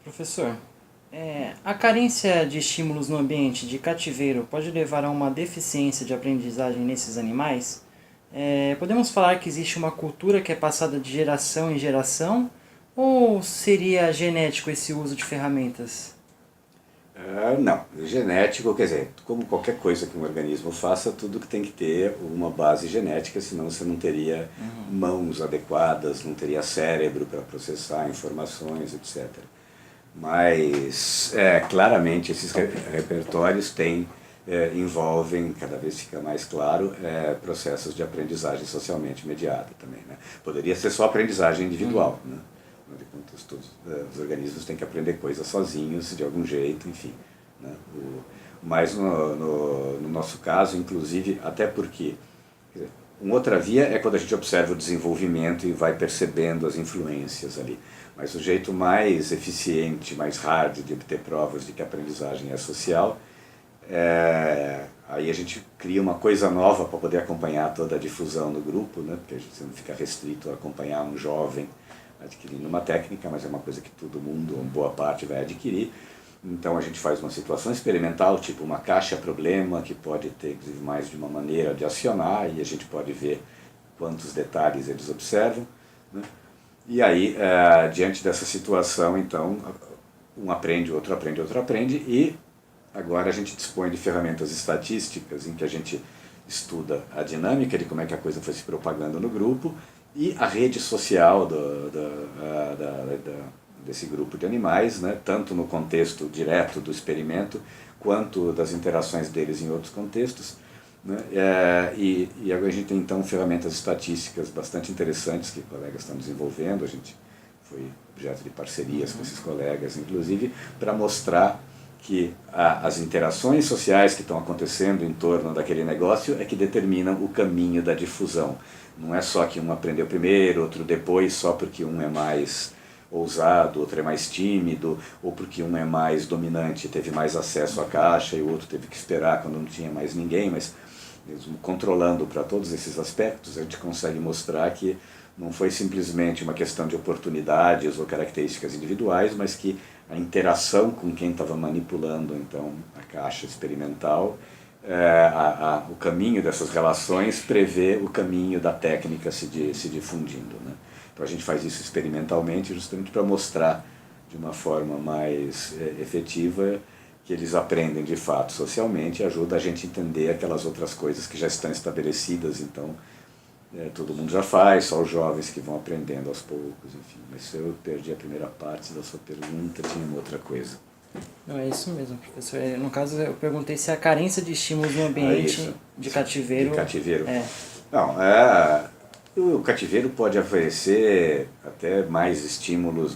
Professor, a carência de estímulos no ambiente de cativeiro pode levar a uma deficiência de aprendizagem nesses animais? Podemos falar que existe uma cultura que é passada de geração em geração? Ou seria genético esse uso de ferramentas? Não, genético, quer dizer, como qualquer coisa que um organismo faça, tudo que tem que ter uma base genética, senão você não teria mãos adequadas, não teria cérebro para processar informações, etc. Mas, claramente, esses repertórios envolvem, cada vez fica mais claro, processos de aprendizagem socialmente mediada também. Né? Poderia ser só aprendizagem individual, né? Afinal de contas, todos os organismos têm que aprender coisas sozinhos, de algum jeito, enfim. Né? Mas no nosso caso, inclusive, até porque uma outra via é quando a gente observa o desenvolvimento e vai percebendo as influências ali. Mas o jeito mais eficiente, mais hard de obter provas de que a aprendizagem é social, aí a gente cria uma coisa nova para poder acompanhar toda a difusão no grupo, né? Porque a gente não fica restrito a acompanhar um jovem adquirindo uma técnica, mas é uma coisa que todo mundo, uma boa parte, vai adquirir. Então a gente faz uma situação experimental, tipo uma caixa-problema, que pode ter inclusive mais de uma maneira de acionar, e a gente pode ver quantos detalhes eles observam. Né? E aí, diante dessa situação, então, um aprende, outro aprende, outro aprende, e agora a gente dispõe de ferramentas estatísticas em que a gente estuda a dinâmica de como é que a coisa foi se propagando no grupo, e a rede social desse grupo de animais, né, tanto no contexto direto do experimento, quanto das interações deles em outros contextos. Né, e agora a gente tem então ferramentas estatísticas bastante interessantes que colegas estão desenvolvendo, a gente foi objeto de parcerias com esses colegas, inclusive, para mostrar que as interações sociais que estão acontecendo em torno daquele negócio é que determinam o caminho da difusão. Não é só que um aprendeu primeiro, outro depois, só porque um é mais ousado, outro é mais tímido, ou porque um é mais dominante, teve mais acesso à caixa e o outro teve que esperar quando não tinha mais ninguém, mas mesmo controlando para todos esses aspectos, a gente consegue mostrar que não foi simplesmente uma questão de oportunidades ou características individuais, mas que a interação com quem estava manipulando então a caixa experimental, o caminho dessas relações prevê o caminho da técnica se difundindo. Né? Então a gente faz isso experimentalmente justamente para mostrar de uma forma mais efetiva que eles aprendem de fato socialmente e ajuda a gente a entender aquelas outras coisas que já estão estabelecidas, então todo mundo já faz, só os jovens que vão aprendendo aos poucos, enfim. Mas eu perdi a primeira parte da sua pergunta, tinha uma outra coisa. Não, é isso mesmo, professor. No caso, eu perguntei se a carência de estímulos no ambiente de cativeiro... De cativeiro. Não, o cativeiro pode oferecer até mais estímulos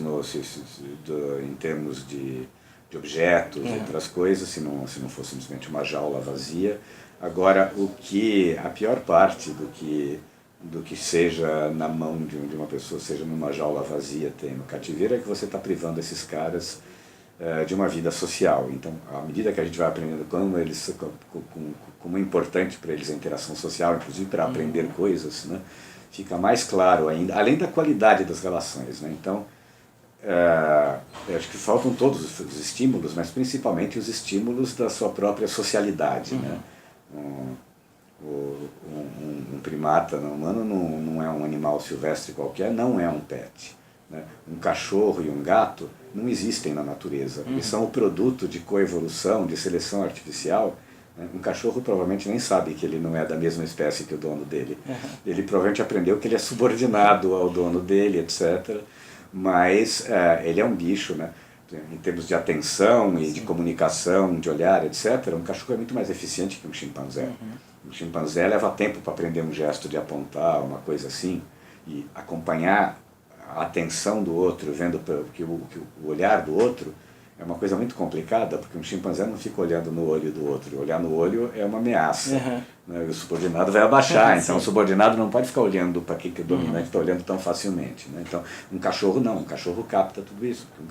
em termos de objetos, outras coisas, se não for simplesmente uma jaula vazia. Agora, a pior parte do que seja na mão de uma pessoa, seja numa jaula vazia, tem no cativeiro, é que você está privando esses caras de uma vida social. Então, à medida que a gente vai aprendendo como é importante para eles a interação social, inclusive para aprender coisas, né, fica mais claro ainda, além da qualidade das relações. Né? Então, eu acho que faltam todos os estímulos, mas principalmente os estímulos da sua própria socialidade. Né? Um primata humano não é um animal silvestre qualquer, não é um pet. Né? Um cachorro e um gato não existem na natureza, eles são o produto de coevolução, de seleção artificial. Né? Um cachorro provavelmente nem sabe que ele não é da mesma espécie que o dono dele. Ele provavelmente aprendeu que ele é subordinado ao dono dele, etc. Mas ele é um bicho, né? Em termos de atenção e de comunicação, de olhar, etc., um cachorro é muito mais eficiente que um chimpanzé. Um chimpanzé leva tempo para aprender um gesto de apontar, uma coisa assim, e acompanhar a atenção do outro, vendo que o olhar do outro é uma coisa muito complicada, porque um chimpanzé não fica olhando no olho do outro. Olhar no olho é uma ameaça. Né? O subordinado vai abaixar, então o subordinado não pode ficar olhando para quem que o dominante está olhando tão facilmente. Né? Então, um cachorro não, um cachorro capta tudo isso. Um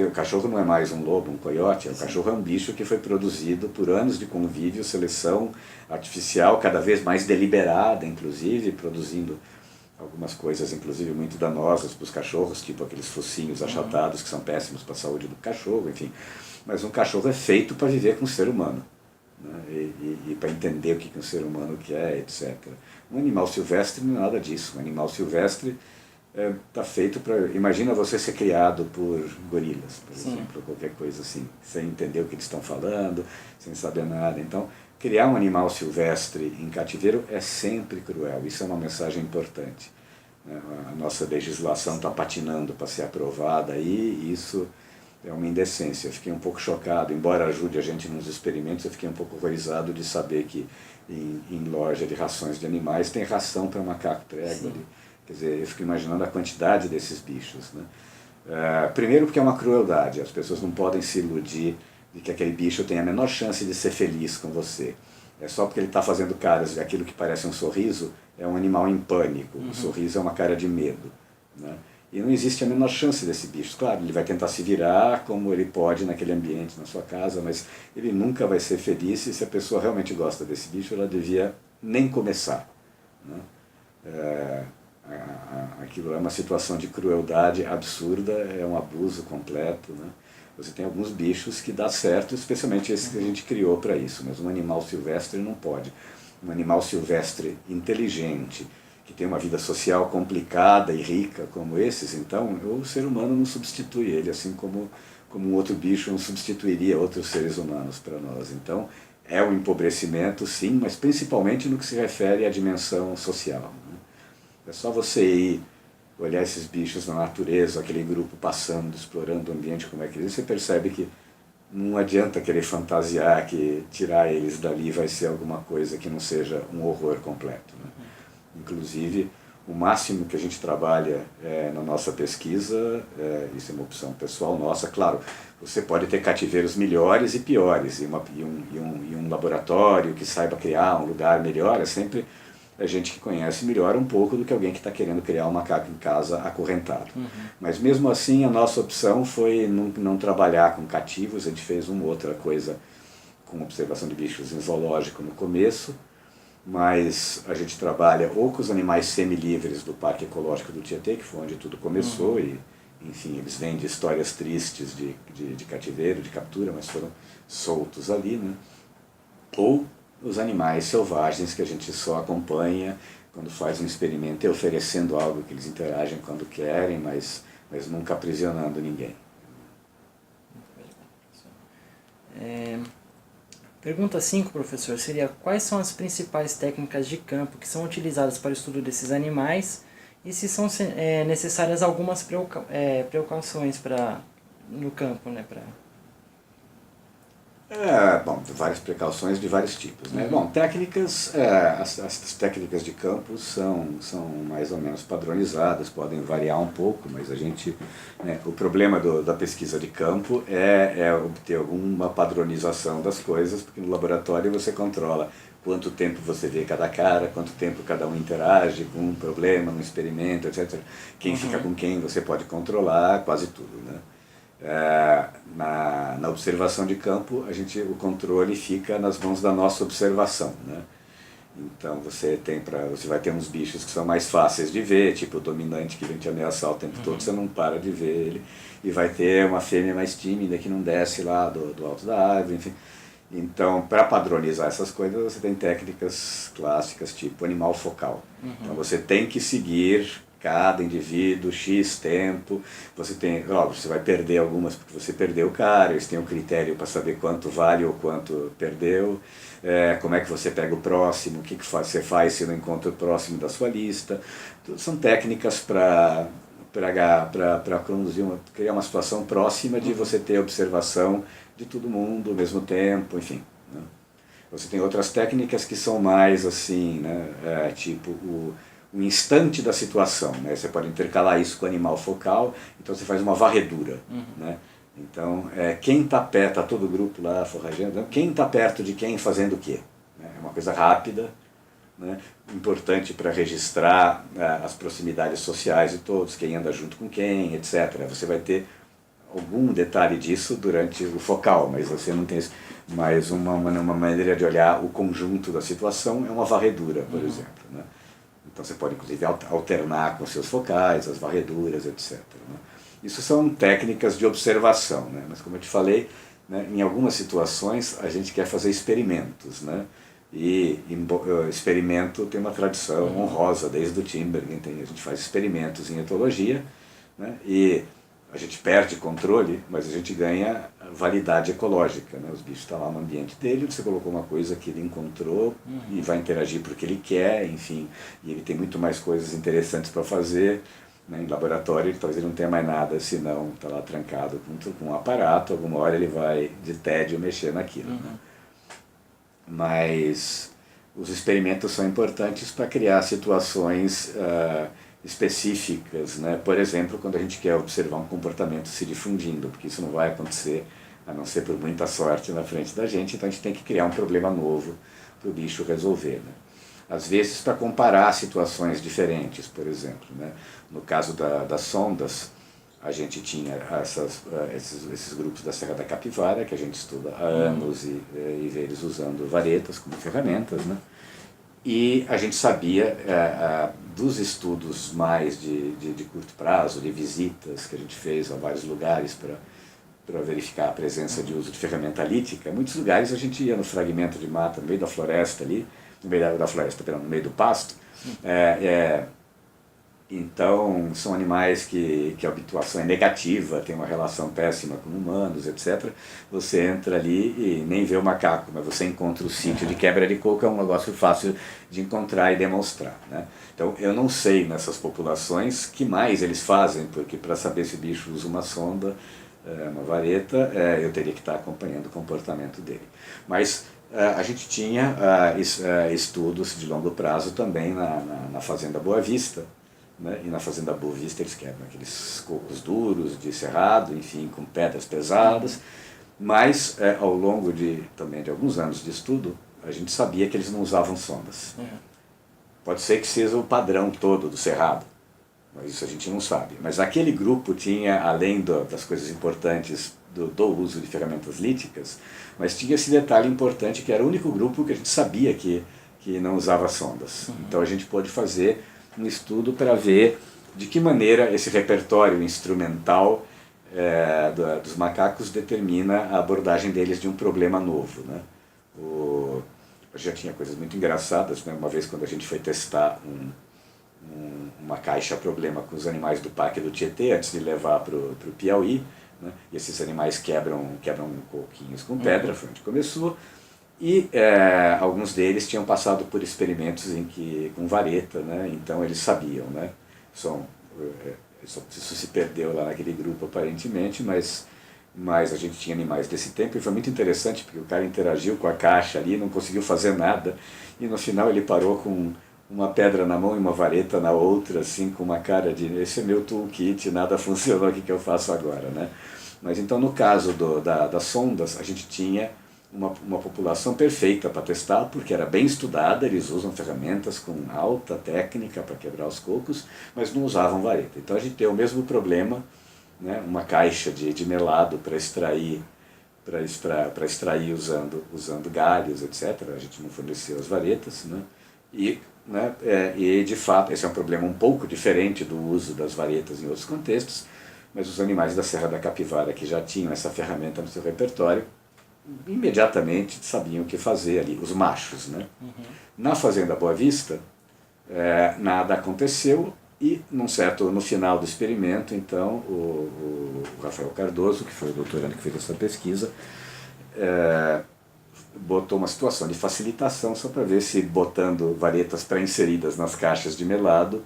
o cachorro não é mais um lobo, um coiote, o cachorro é um bicho que foi produzido por anos de convívio, seleção artificial, cada vez mais deliberada, inclusive, produzindo algumas coisas, inclusive, muito danosas para os cachorros, tipo aqueles focinhos achatados que são péssimos para a saúde do cachorro, enfim. Mas um cachorro é feito para viver com o ser humano, né? E para entender o que um ser humano quer, etc. Um animal silvestre não é nada disso. Um animal silvestre está feito para... Imagina você ser criado por gorilas, por exemplo, ou qualquer coisa assim, sem entender o que eles estão falando, sem saber nada. Então, criar um animal silvestre em cativeiro é sempre cruel. Isso é uma mensagem importante. A nossa legislação está patinando para ser aprovada e isso é uma indecência. Eu fiquei um pouco chocado, embora ajude a gente nos experimentos, eu fiquei um pouco horrorizado de saber que em loja de rações de animais tem ração para macaco prego ali. Quer dizer, eu fico imaginando a quantidade desses bichos, né? Primeiro porque é uma crueldade, as pessoas não podem se iludir de que aquele bicho tem a menor chance de ser feliz com você. É só porque ele está fazendo caras, aquilo que parece um sorriso é um animal em pânico, o sorriso é uma cara de medo, né? E não existe a menor chance desse bicho. Claro, ele vai tentar se virar como ele pode naquele ambiente, na sua casa, mas ele nunca vai ser feliz. E se a pessoa realmente gosta desse bicho, ela devia nem começar, né? Aquilo é uma situação de crueldade absurda, é um abuso completo, né? Você tem alguns bichos que dá certo, especialmente esses que a gente criou para isso, mas um animal silvestre não pode. Um animal silvestre inteligente, que tem uma vida social complicada e rica como esses, então o ser humano não substitui ele, assim como um outro bicho não substituiria outros seres humanos para nós. Então é um empobrecimento, sim, mas principalmente no que se refere à dimensão social, né? É só você ir olhar esses bichos na natureza, aquele grupo passando, explorando o ambiente como é que eles, você percebe que não adianta querer fantasiar que tirar eles dali vai ser alguma coisa que não seja um horror completo, né? Inclusive, o máximo que a gente trabalha na nossa pesquisa, isso é uma opção pessoal nossa, claro, você pode ter cativeiros melhores e piores, e um laboratório que saiba criar um lugar melhor, é sempre a gente que conhece melhor um pouco do que alguém que está querendo criar um macaco em casa acorrentado. Mas mesmo assim, a nossa opção foi não trabalhar com cativos, a gente fez uma outra coisa com observação de bichos em zoológico no começo, mas a gente trabalha ou com os animais semi-livres do Parque Ecológico do Tietê, que foi onde tudo começou, e enfim, eles vêm de histórias tristes de cativeiro, de captura, mas foram soltos ali, né? Ou os animais selvagens que a gente só acompanha quando faz um experimento e oferecendo algo que eles interagem quando querem, mas nunca aprisionando ninguém. Pergunta 5, professor, seria quais são as principais técnicas de campo que são utilizadas para o estudo desses animais e se são necessárias algumas precauções no campo, né? Bom, várias precauções de vários tipos, né? Bom, técnicas, as técnicas de campo são mais ou menos padronizadas, podem variar um pouco, mas a gente, né, o problema da pesquisa de campo é obter alguma padronização das coisas, porque no laboratório você controla quanto tempo você vê cada cara, quanto tempo cada um interage com um problema, um experimento, etc. Quem fica com quem você pode controlar, quase tudo, né? Na observação de campo, o controle fica nas mãos da nossa observação, né? Então você vai ter uns bichos que são mais fáceis de ver, tipo o dominante que vem te ameaçar o tempo todo, você não para de ver ele, e vai ter uma fêmea mais tímida que não desce lá do alto da árvore, enfim. Então, para padronizar essas coisas, você tem técnicas clássicas, tipo animal focal. Então você tem que seguir cada indivíduo, X tempo, você vai perder algumas porque você perdeu o cara, eles têm um critério para saber quanto vale ou quanto perdeu, como é que você pega o próximo, o que você faz se não encontra o próximo da sua lista. Tudo são técnicas para criar uma situação próxima de você ter observação de todo mundo ao mesmo tempo, enfim, né? Você tem outras técnicas que são mais assim, né, tipo o instante da situação, né? Você pode intercalar isso com o animal focal, então você faz uma varredura, né? Então, quem está perto, está todo o grupo lá forragendo, quem está perto de quem fazendo o quê? É uma coisa rápida, né? Importante para registrar as proximidades sociais de todos, quem anda junto com quem, etc. Você vai ter algum detalhe disso durante o focal, mas você não tem isso. Mas uma maneira de olhar o conjunto da situação é uma varredura, por exemplo, né? Então você pode inclusive alternar com seus focais, as varreduras, etc. Né? Isso são técnicas de observação, né? Mas como eu te falei, né, em algumas situações a gente quer fazer experimentos, né? E experimento tem uma tradição honrosa desde o Tinbergen, a gente faz experimentos em etologia, né? E a gente perde controle, mas a gente ganha validade ecológica, né? Os bichos estão lá no ambiente dele, você colocou uma coisa que ele encontrou e vai interagir porque ele quer, enfim, e ele tem muito mais coisas interessantes para fazer, né? Em laboratório ele talvez ele não tenha mais nada, senão está lá trancado com um aparato, alguma hora ele vai de tédio mexer naquilo. Né? Mas os experimentos são importantes para criar situações específicas, né? Por exemplo, quando a gente quer observar um comportamento se difundindo, porque isso não vai acontecer a não ser por muita sorte na frente da gente, então a gente tem que criar um problema novo para o bicho resolver. Né? Às vezes para comparar situações diferentes, por exemplo. Né? No caso das sondas, a gente tinha esses grupos da Serra da Capivara, que a gente estuda há anos e vê eles usando varetas como ferramentas, né? E a gente sabia dos estudos mais de curto prazo, de visitas que a gente fez a vários lugares para verificar a presença de uso de ferramenta lítica. Em muitos lugares a gente ia no fragmento de mata, no meio da floresta ali, no meio da floresta, no meio do pasto. Então, são animais que a habituação é negativa, tem uma relação péssima com humanos, etc. Você entra ali e nem vê o macaco, mas você encontra o sítio de quebra de coco, é um negócio fácil de encontrar e demonstrar. Né? Então, eu não sei nessas populações que mais eles fazem, porque para saber se o bicho usa uma sonda, uma vareta, eu teria que estar acompanhando o comportamento dele. Mas a gente tinha estudos de longo prazo também na Fazenda Boa Vista, né? E na Fazenda Boa Vista eles quebram aqueles cocos duros de cerrado, enfim, com pedras pesadas, mas ao longo também de alguns anos de estudo, a gente sabia que eles não usavam sondas. Pode ser que seja o padrão todo do cerrado, mas isso a gente não sabe. Mas aquele grupo tinha, além das coisas importantes do uso de ferramentas líticas, mas tinha esse detalhe importante que era o único grupo que a gente sabia que não usava sondas. Então a gente pôde fazer um estudo para ver de que maneira esse repertório instrumental dos macacos determina a abordagem deles de um problema novo. Né? Já tinha coisas muito engraçadas, né? Uma vez quando a gente foi testar uma caixa problema com os animais do Parque do Tietê, antes de levar para o Piauí, né? E esses animais quebram coquinhos com pedra, foi onde começou. E alguns deles tinham passado por experimentos com vareta, né? Então eles sabiam. Né? Isso se perdeu lá naquele grupo aparentemente, mas a gente tinha animais desse tempo e foi muito interessante porque o cara interagiu com a caixa ali, não conseguiu fazer nada e no final ele parou com uma pedra na mão e uma vareta na outra, assim, com uma cara de esse é meu toolkit, nada funcionou, o que eu faço agora? Né? Mas então no caso das sondas a gente tinha uma população perfeita para testar, porque era bem estudada, eles usam ferramentas com alta técnica para quebrar os cocos, mas não usavam vareta. Então a gente tem o mesmo problema, né? Uma caixa de melado para extrair usando galhos, etc. A gente não forneceu as varetas, né? E de fato esse é um problema um pouco diferente do uso das varetas em outros contextos, mas os animais da Serra da Capivara que já tinham essa ferramenta no seu repertório imediatamente sabiam o que fazer ali, os machos. Né? Na Fazenda Boa Vista, nada aconteceu e no final do experimento, então, o Rafael Cardoso, que foi o doutorando que fez essa pesquisa, botou uma situação de facilitação só para ver se botando varetas pré-inseridas nas caixas de melado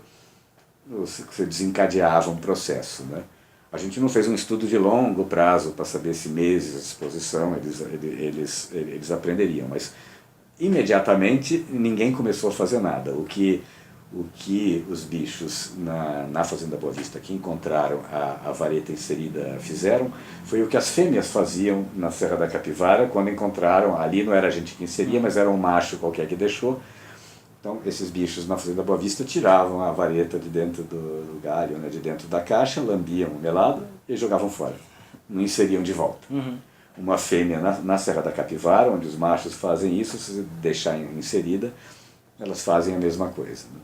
você desencadeava um processo. Né? A gente não fez um estudo de longo prazo para saber se meses de exposição eles aprenderiam, mas imediatamente ninguém começou a fazer nada. O que os bichos na Fazenda Boa Vista que encontraram a vareta inserida fizeram foi o que as fêmeas faziam na Serra da Capivara quando encontraram, ali não era a gente que inseria, mas era um macho qualquer que deixou. Então, esses bichos na Fazenda Boa Vista tiravam a vareta de dentro do galho, né, de dentro da caixa, lambiam o melado e jogavam fora. Não inseriam de volta. Uma fêmea na Serra da Capivara, onde os machos fazem isso, se deixar inserida, elas fazem a mesma coisa. Né?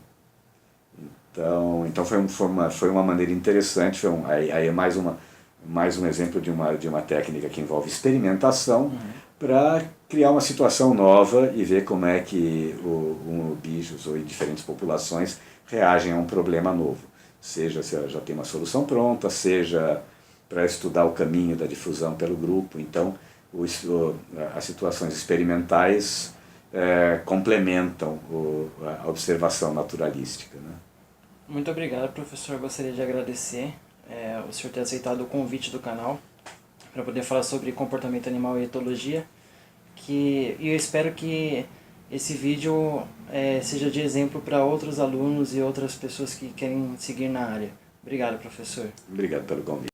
Então foi uma maneira interessante, aí é mais um exemplo de uma técnica que envolve experimentação para criar uma situação nova e ver como é que bichos ou diferentes populações reagem a um problema novo. Seja se ela já tem uma solução pronta, seja para estudar o caminho da difusão pelo grupo. Então, as situações experimentais complementam a observação naturalística, né? Muito obrigado, professor. Gostaria de agradecer o senhor ter aceitado o convite do canal para poder falar sobre comportamento animal e etologia. E eu espero que esse vídeo seja de exemplo para outros alunos e outras pessoas que querem seguir na área. Obrigado, professor. Obrigado pelo convite.